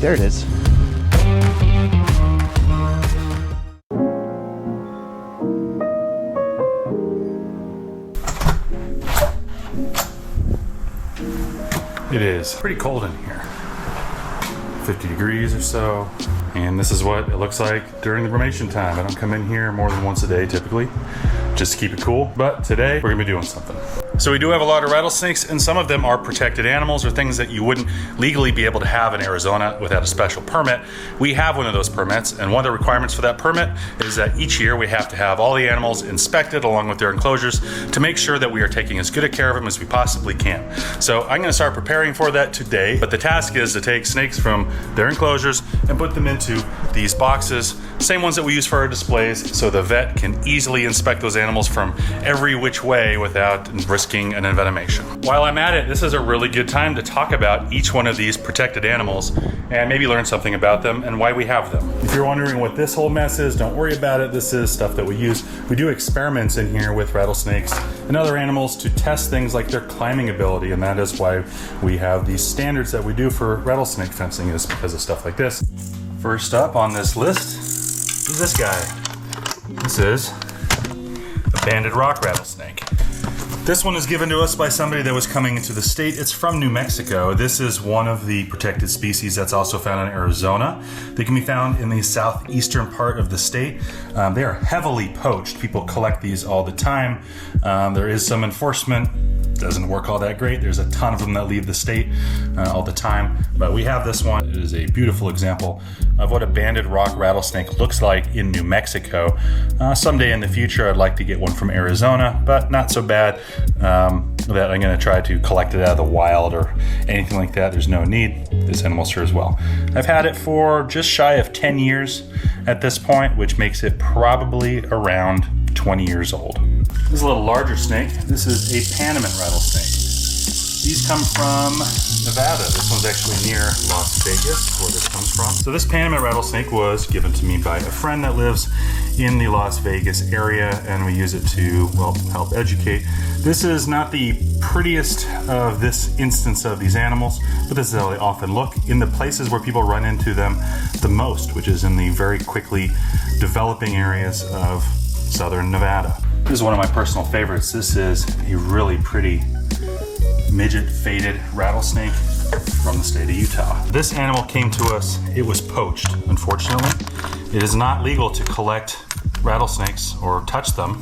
There it is. It is pretty cold in here, 50 degrees or so, and this is what it looks like during the brumation time. I don't come in here more than once a day typically, just to keep it cool, but today we're gonna be doing something. So we do have a lot of rattlesnakes, and some of them are protected animals or things that you wouldn't legally be able to have in Arizona without a special permit. We have one of those permits, and one of the requirements for that permit is that each year we have to have all the animals inspected along with their enclosures to make sure that we are taking as good a care of them as we possibly can. So I'm gonna start preparing for that today, but the task is to take snakes from their enclosures and put them into these boxes, same ones that we use for our displays, so the vet can easily inspect those animals from every which way without risking an envenomation. While I'm at it, this is a really good time to talk about each one of these protected animals and maybe learn something about them and why we have them. If you're wondering what this whole mess is, don't worry about it. This is stuff that we use. We do experiments in here with rattlesnakes and other animals to test things like their climbing ability, and that is why we have these standards that we do for rattlesnake fencing, is because of stuff like this. First up on this list is this guy. This is a banded rock rattlesnake. This one is given to us by somebody that was coming into the state. It's from New Mexico. This is one of the protected species that's also found in Arizona. They can be found in the southeastern part of the state. They are heavily poached. People collect these all the time. There is some enforcement. Doesn't work all that great. There's a ton of them that leave the state all the time, but we have this one. It is a beautiful example of what a banded rock rattlesnake looks like in New Mexico. Someday in the future, I'd like to get one from Arizona, but not so bad that I'm gonna try to collect it out of the wild or anything like that. There's no need. This animal serves well. I've had it for just shy of 10 years at this point, which makes it probably around 20 years old. This is a little larger snake. This is a Panamint rattlesnake. These come from Nevada. This one's actually near Las Vegas, where this comes from. So this Panamint rattlesnake was given to me by a friend that lives in the Las Vegas area, and we use it to, well, help educate. This is not the prettiest of this instance of these animals, but this is how they often look in the places where people run into them the most, which is in the very quickly developing areas of southern Nevada. This is one of my personal favorites. This is a really pretty midget faded rattlesnake from the state of Utah. This animal came to us, it was poached, unfortunately. It is not legal to collect rattlesnakes or touch them,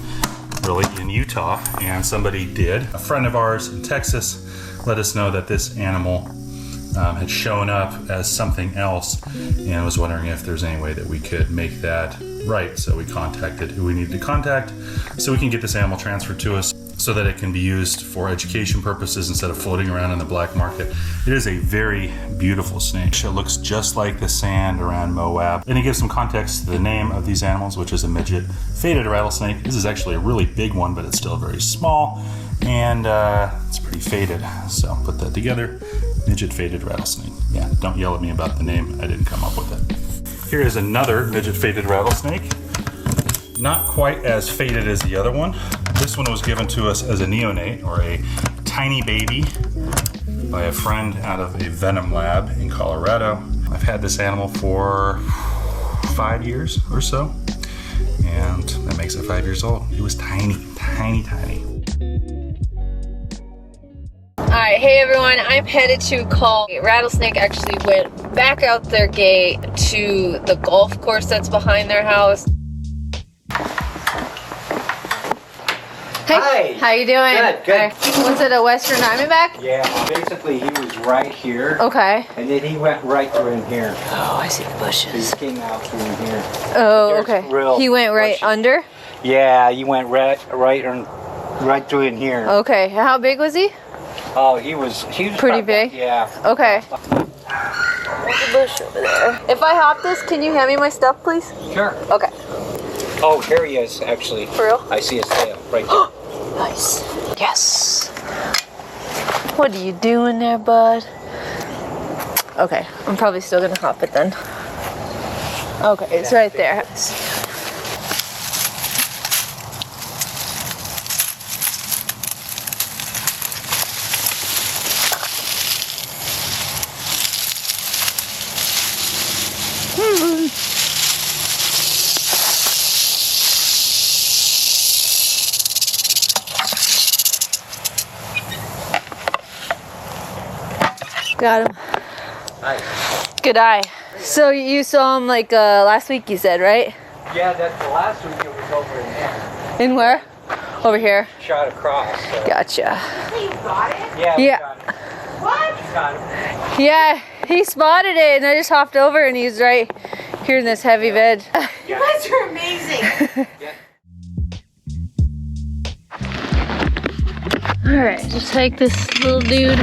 really, in Utah, and somebody did. A friend of ours in Texas let us know that this animal had shown up as something else and was wondering if there's any way that we could make that right. So we contacted who we needed to contact so we can get this animal transferred to us so that it can be used for education purposes instead of floating around in the black market. It is a very beautiful snake. It looks just like the sand around Moab. And to give some context to the name of these animals, which is a midget faded rattlesnake. This is actually a really big one, but it's still very small, and it's pretty faded. So put that together, midget faded rattlesnake. Yeah, don't yell at me about the name. I didn't come up with it. Here is another midget faded rattlesnake. Not quite as faded as the other one. This one was given to us as a neonate, or a tiny baby, by a friend out of a venom lab in Colorado. I've had this animal for 5 years or so, and that makes it 5 years old. It was tiny, tiny, tiny. Alright, hey everyone, I'm headed to call. Rattlesnake actually went back out their gate to the golf course that's behind their house. Hey, Hi. how you doing? Good, good. Was it a Western Diamondback? Yeah, basically he was right here. Okay. And then he went right through in here. Oh, I see the bushes. He came out through in here. Oh, There's okay. real He went right bushes. under? Yeah, he went right through in here. Okay. How big was he? Oh, he was pretty big? Yeah. Okay. There's a bush over there. If I hop this, can you hand me my stuff, please? Sure. Okay. Oh, here he is, actually. For real? I see his tail right there. Nice. Yes. What are you doing there, bud? Okay, I'm probably still gonna hop it then. Okay, it's right there. Got him. Nice. Good eye. So you saw him like last week, you said, right? Yeah, that's the last week it was over in there. In where? Over here. Shot across. So. Gotcha. You got it? Yeah. We Yeah. got it. What? Got it. Yeah, he spotted it and I just hopped over and he's right here in this heavy bed. You guys are amazing. Yeah. Alright, just hike this little dude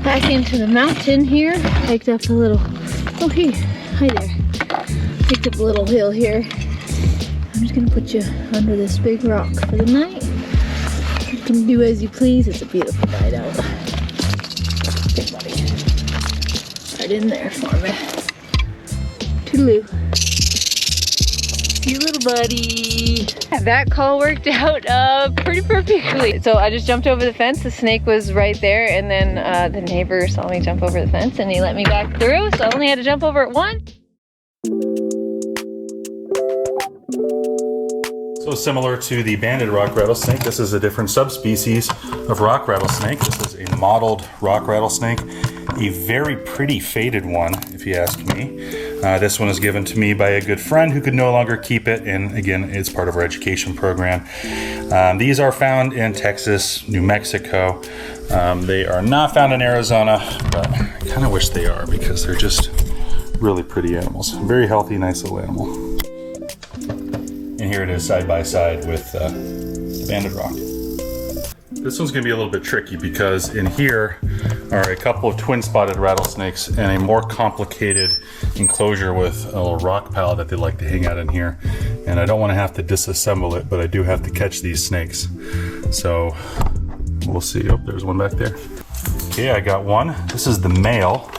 back into the mountain here. Hiked up a little, oh hey, hi there. Hiked up a little hill here. I'm just gonna put you under this big rock for the night. You can do as you please. It's a beautiful night out. Good buddy. Right in there for me. Toodaloo. See you, little buddy. That call worked out pretty perfectly. So I just jumped over the fence. The snake was right there, and then the neighbor saw me jump over the fence, and he let me back through. So I only had to jump over it once. So similar to the banded rock rattlesnake, this is a different subspecies of rock rattlesnake. This is a mottled rock rattlesnake, a very pretty faded one, if you ask me. This one was given to me by a good friend who could no longer keep it, and again, it's part of our education program. These are found in Texas, New Mexico. They are not found in Arizona, but I kind of wish they are because they're just really pretty animals. Very healthy, nice little animal. And here it is side by side with the banded rock. This one's gonna be a little bit tricky because in here are a couple of twin spotted rattlesnakes and a more complicated enclosure with a little rock pile that they like to hang out in here. And I don't wanna have to disassemble it, but I do have to catch these snakes. So we'll see. Oh, there's one back there. Okay, I got one. This is the male.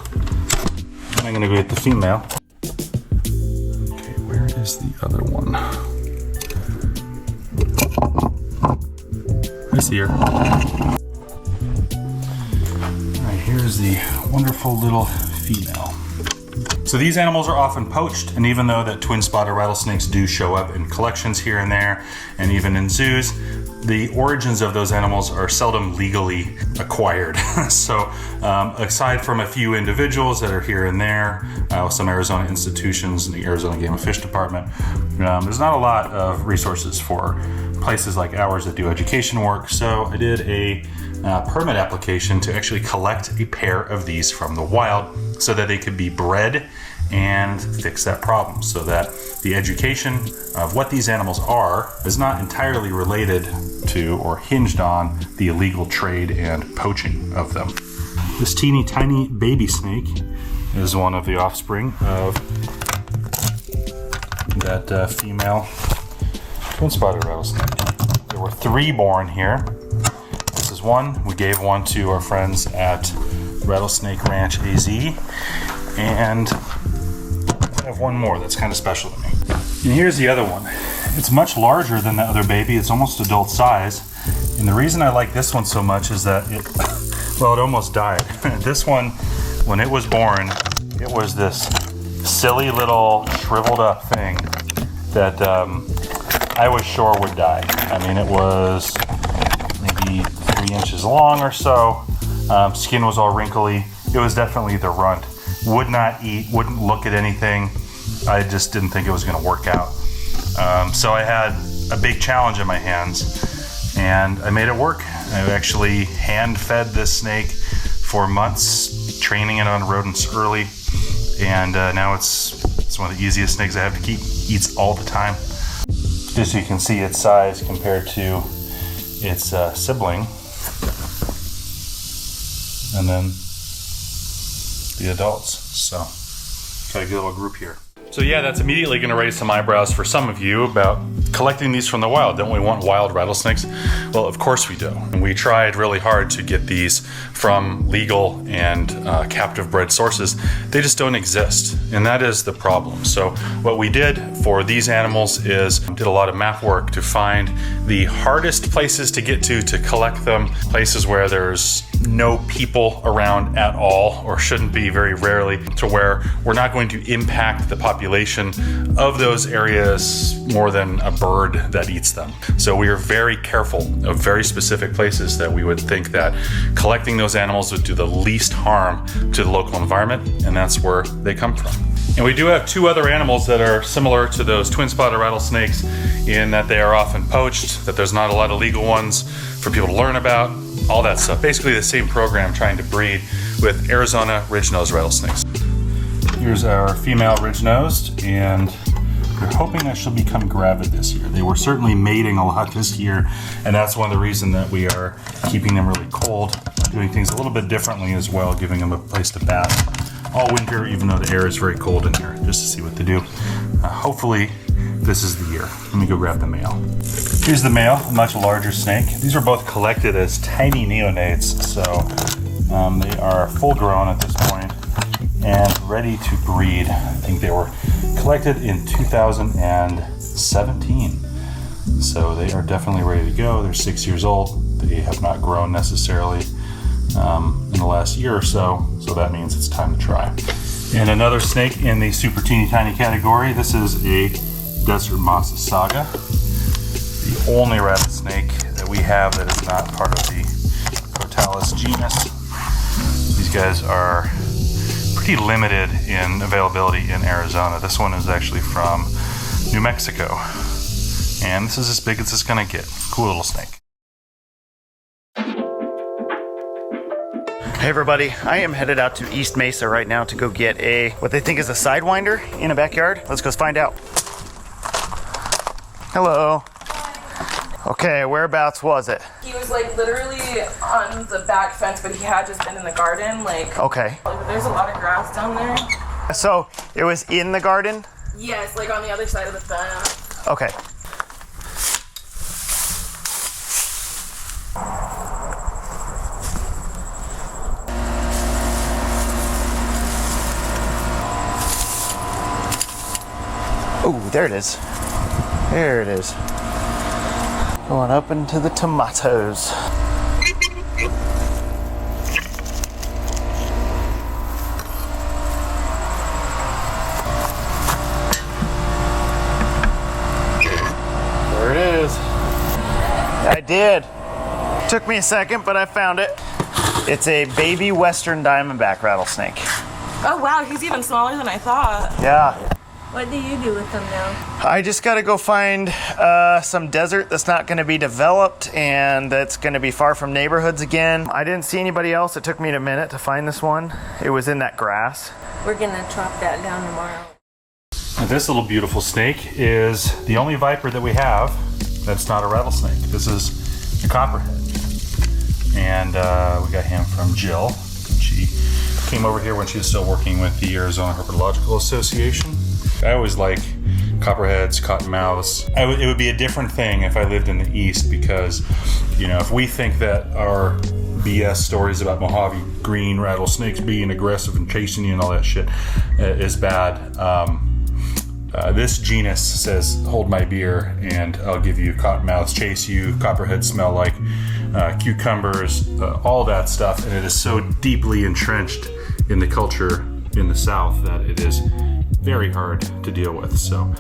And I'm gonna go get the female. Okay, where is the other one? I see her. All right, here's the wonderful little female. So these animals are often poached, and even though that twin spotted rattlesnakes do show up in collections here and there, and even in zoos, the origins of those animals are seldom legally acquired. So aside from a few individuals that are here and there, some Arizona institutions and the Arizona Game and Fish Department, there's not a lot of resources for places like ours that do education work. So I did a permit application to actually collect a pair of these from the wild so that they could be bred and fix that problem, so that the education of what these animals are is not entirely related to or hinged on the illegal trade and poaching of them. This teeny tiny baby snake is one of the offspring of that female twin spotted rattlesnake. There were 3 born here. This is one. We gave one to our friends at Rattlesnake Ranch AZ, and I have one more that's kind of special to me. And here's the other one. It's much larger than the other baby. It's almost adult size. And the reason I like this one so much is that it almost died. This one, when it was born, it was this silly little shriveled up thing that I was sure would die. I mean, it was maybe 3 inches long or so. Skin was all wrinkly. It was definitely the runt. Would not eat, wouldn't look at anything. I just didn't think it was gonna work out. So I had a big challenge in my hands and I made it work. I actually hand fed this snake for months, training it on rodents early. And now it's one of the easiest snakes I have to keep. Eats all the time. Just so you can see its size compared to its sibling. And then the adults. So got a good little group here. So yeah, that's immediately going to raise some eyebrows for some of you about collecting these from the wild. Don't we want wild rattlesnakes? Well, of course we do. And we tried really hard to get these from legal and captive bred sources. They just don't exist. And that is the problem. So what we did for these animals is did a lot of map work to find the hardest places to get to collect them, places where there's no people around at all, or shouldn't be very rarely, to where we're not going to impact the population of those areas more than a bird that eats them. So we are very careful of very specific places that we would think that collecting those animals would do the least harm to the local environment, and that's where they come from. And we do have two other animals that are similar to those twin-spotted rattlesnakes in that they are often poached, that there's not a lot of legal ones for people to learn about, all that stuff. Basically the same program trying to breed with Arizona ridge-nosed rattlesnakes. Here's our female ridge-nosed, and we're hoping that she'll become gravid this year. They were certainly mating a lot this year, and that's one of the reasons that we are keeping them really cold, doing things a little bit differently as well, giving them a place to bath all winter, even though the air is very cold in here, just to see what they do. Hopefully, this is the year. Let me go grab the male. Here's the male, a much larger snake. These are both collected as tiny neonates, so they are full grown at this point and ready to breed. I think they were collected in 2017. So they are definitely ready to go. They're 6 years old. They have not grown necessarily in the last year or so that means it's time to try. And another snake in the super teeny tiny category. This is a desert moss saga, the only rattlesnake that we have that is not part of the Crotalus genus. These guys are pretty limited in availability in Arizona. This one is actually from New Mexico, and this is as big as it's gonna get. Cool little snake. Hey everybody, I am headed out to East Mesa right now to go get what they think is a sidewinder in a backyard. Let's go find out. Hello. Okay, whereabouts was it? He was like literally on the back fence, but he had just been in the garden. Like, okay. There's a lot of grass down there. So it was in the garden? Yes, like on the other side of the fence. Okay. Oh, there it is. There it is. Going up into the tomatoes. There it is. I did. Took me a second, but I found it. It's a baby western diamondback rattlesnake. Oh wow, he's even smaller than I thought. Yeah. What do you do with them now? I just gotta go find some desert that's not gonna be developed and that's gonna be far from neighborhoods again. I didn't see anybody else. It took me a minute to find this one. It was in that grass. We're gonna chop that down tomorrow. Now, this little beautiful snake is the only viper that we have that's not a rattlesnake. This is a copperhead. And we got him from Jill. She came over here when she was still working with the Arizona Herpetological Association. I always like copperheads, cottonmouths. It would be a different thing if I lived in the East because, you know, if we think that our BS stories about Mojave green rattlesnakes being aggressive and chasing you and all that shit is bad, this genus says, hold my beer and I'll give you cottonmouths chase you, copperheads smell like cucumbers, all that stuff. And it is so deeply entrenched in the culture in the South that it is very hard to deal with. So,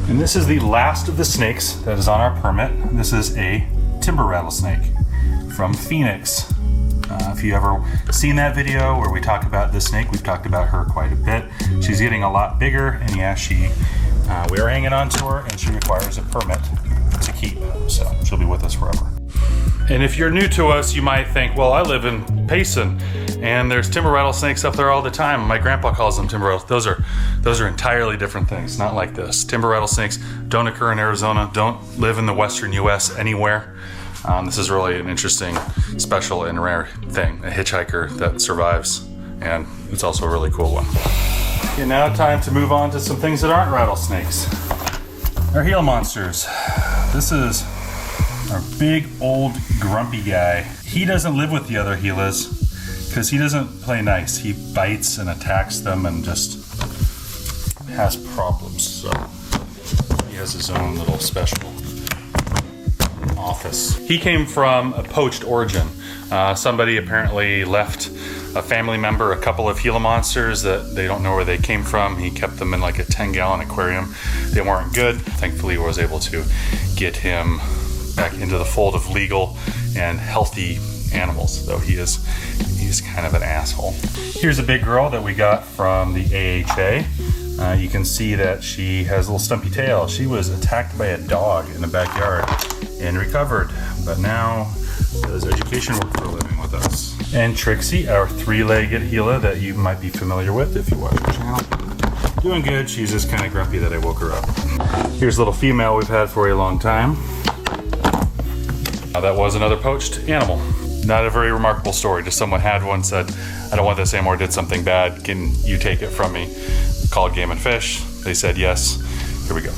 and this is the last of the snakes that is on our permit. This is a timber rattlesnake from Fenix. If you ever seen that video where we talk about this snake, we've talked about her quite a bit. She's getting a lot bigger, and yeah, we are hanging on to her, and she requires a permit to keep. So she'll be with us forever. And if you're new to us, you might think, well, I live in Payson, and there's timber rattlesnakes up there all the time. My grandpa calls them timber rattlesnakes. Those are entirely different things, not like this. Timber rattlesnakes don't occur in Arizona, don't live in the western U.S. anywhere. This is really an interesting, special, and rare thing, a hitchhiker that survives, and it's also a really cool one. Okay, now time to move on to some things that aren't rattlesnakes. Our Gila Monsters. This is our big old grumpy guy. He doesn't live with the other Gilas because he doesn't play nice. He bites and attacks them and just has problems. So he has his own little special office. He came from a poached origin. Somebody apparently left a family member a couple of Gila Monsters that they don't know where they came from. He kept them in like a 10-gallon aquarium. They weren't good. Thankfully, I was able to get him back into the fold of legal and healthy animals, though he's kind of an asshole. Here's a big girl that we got from the AHA. You can see that she has a little stumpy tail. She was attacked by a dog in the backyard and recovered, but now does education work for a living with us. And Trixie, our 3-legged Gila that you might be familiar with if you watch our channel. Doing good. She's just kind of grumpy that I woke her up. Here's a little female we've had for a long time. That was another poached animal. Not a very remarkable story. Just someone had one, said, I don't want this anymore, did something bad. Can you take it from me? Called Game and Fish. They said yes. Here we go.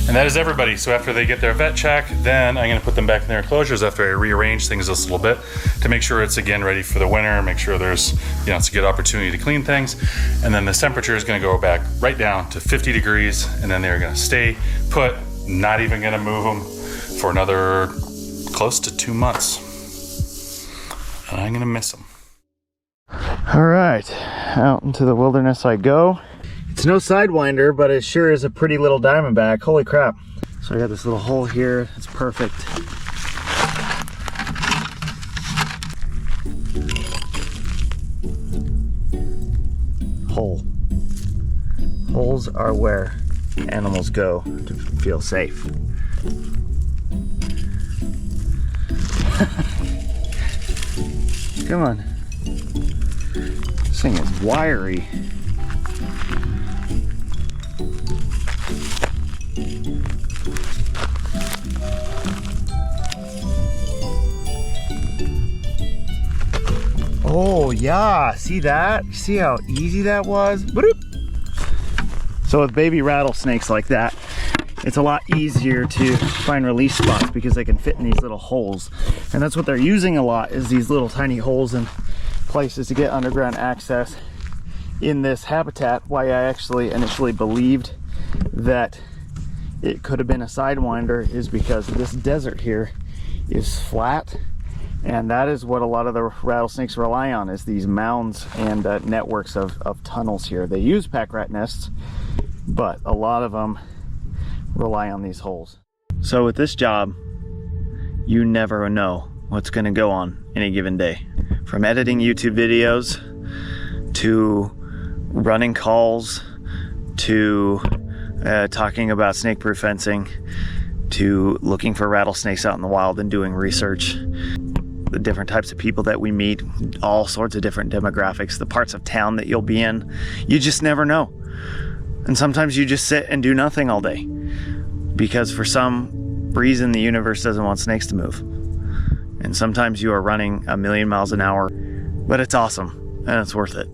And that is everybody. So after they get their vet check, then I'm gonna put them back in their enclosures after I rearrange things just a little bit to make sure it's again ready for the winter, make sure there's, it's a good opportunity to clean things. And then the temperature is gonna go back right down to 50 degrees, and then they're gonna stay put, not even gonna move them for another close to 2 months. And I'm gonna miss them. All right, out into the wilderness I go. It's no Sidewinder, but it sure is a pretty little diamondback. Holy crap. So I got this little hole here. It's perfect. Hole. Holes are where animals go to feel safe. Come on. This thing is wiry. Oh yeah, see that? See how easy that was? So with baby rattlesnakes like that, it's a lot easier to find release spots because they can fit in these little holes. And that's what they're using a lot, is these little tiny holes and places to get underground access in this habitat. Why I actually initially believed that it could have been a Sidewinder is because this desert here is flat, and that is what a lot of the rattlesnakes rely on, is these mounds and networks of tunnels here. They use pack rat nests, but a lot of them rely on these holes. So with this job, you never know what's going to go on any given day. From editing YouTube videos to running calls to talking about snake-proof fencing to looking for rattlesnakes out in the wild and doing research. The different types of people that we meet, all sorts of different demographics, the parts of town that you'll be in, you just never know. And sometimes you just sit and do nothing all day because for some reason the universe doesn't want snakes to move. And sometimes you are running 1,000,000 miles an hour, but it's awesome and it's worth it.